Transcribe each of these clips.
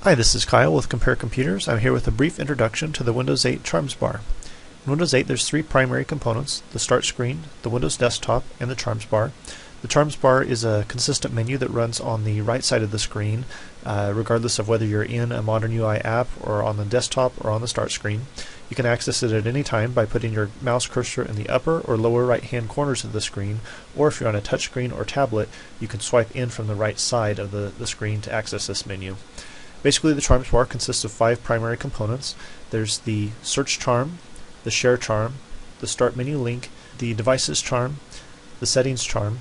Hi, this is Kyle with Compare Computers. I'm here with a brief introduction to the Windows 8 Charms bar. In Windows 8 there's three primary components: the Start screen, the Windows desktop, and the Charms bar. The Charms bar is a consistent menu that runs on the right side of the screen, regardless of whether you're in a modern UI app or on the desktop or on the Start screen. You can access it at any time by putting your mouse cursor in the upper or lower right hand corners of the screen, or if you're on a touchscreen or tablet, you can swipe in from the right side of the screen to access this menu. Basically, the Charms bar consists of five primary components. There's the Search charm, the Share charm, the Start menu link, the Devices charm, the Settings charm,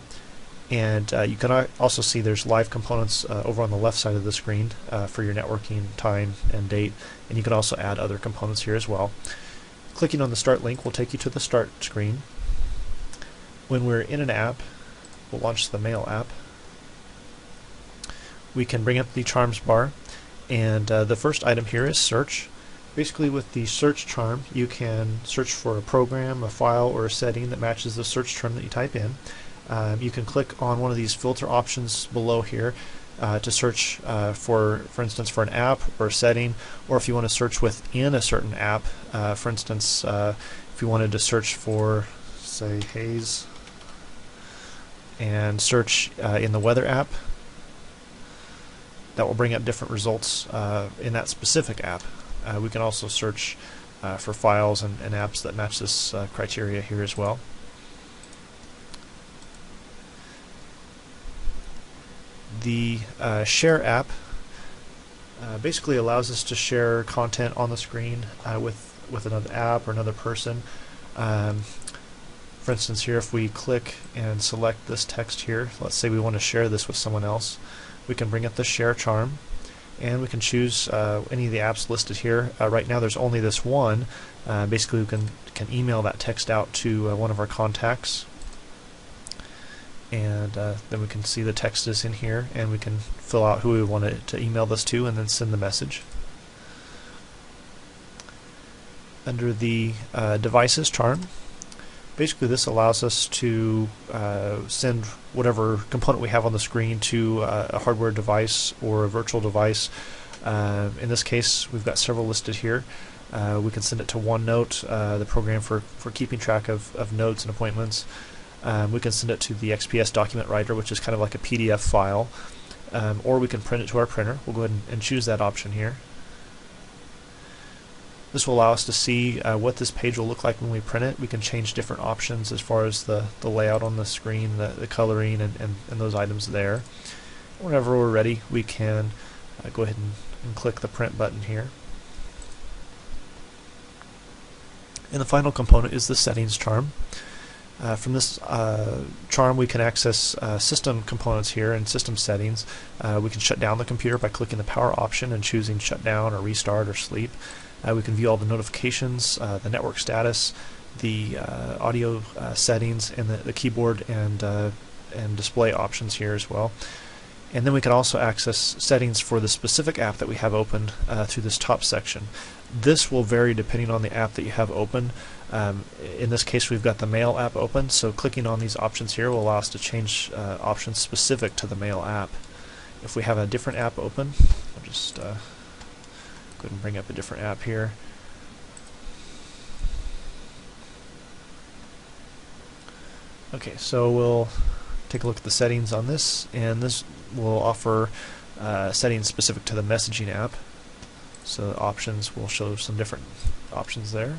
and you can also see there's live components over on the left side of the screen for your networking, time, and date, and you can also add other components here as well. Clicking on the Start link will take you to the Start screen. When we're in an app, we'll launch the Mail app. We can bring up the Charms bar, and the first item here is Search. Basically, with the Search charm, you can search for a program, a file, or a setting that matches the search term that you type in. You can click on one of these filter options below here to search for instance, for an app or a setting, or if you want to search within a certain app. For instance, if you wanted to search for, say, Haze, and search in the Weather app, that will bring up different results in that specific app. We can also search for files and apps that match this criteria here as well. The Share app basically allows us to share content on the screen with another app or another person. For instance, here, if we click and select this text here, let's say we want to share this with someone else, we can bring up the Share charm, and we can choose any of the apps listed here. Right now there's only this one. Basically, we can email that text out to one of our contacts, and then we can see the text is in here, and we can fill out who we want to email this to and then send the message. Under the Devices charm, basically this allows us to send whatever component we have on the screen to a hardware device or a virtual device. In this case, we've got several listed here. We can send it to OneNote, the program for keeping track of notes and appointments. We can send it to the XPS document writer, which is kind of like a PDF file, or we can print it to our printer. We'll go ahead and choose that option here. This will allow us to see what this page will look like when we print it. We can change different options as far as the layout on the screen, the coloring, and those items there. Whenever we're ready, we can go ahead and click the Print button here. And the final component is the Settings charm. From this charm, we can access system components here and system settings. We can shut down the computer by clicking the power option and choosing shut down or restart or sleep. We can view all the notifications, the network status, the audio settings, and the keyboard and display options here as well. And then we can also access settings for the specific app that we have opened through this top section. This will vary depending on the app that you have open. In this case, we've got the Mail app open, so clicking on these options here will allow us to change options specific to the Mail app. If we have a different app open, I'll just go ahead and bring up a different app here. Okay, so we'll take a look at the settings on this, and this will offer settings specific to the messaging app. So options will show some different options there.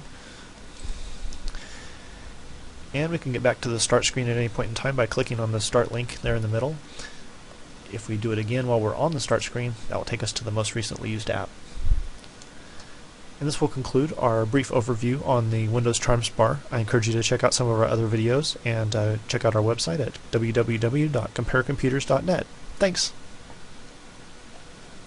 And we can get back to the Start screen at any point in time by clicking on the Start link there in the middle. If we do it again while we're on the Start screen, that will take us to the most recently used app. And this will conclude our brief overview on the Windows Charms bar. I encourage you to check out some of our other videos and check out our website at www.comparecomputers.net. Thanks!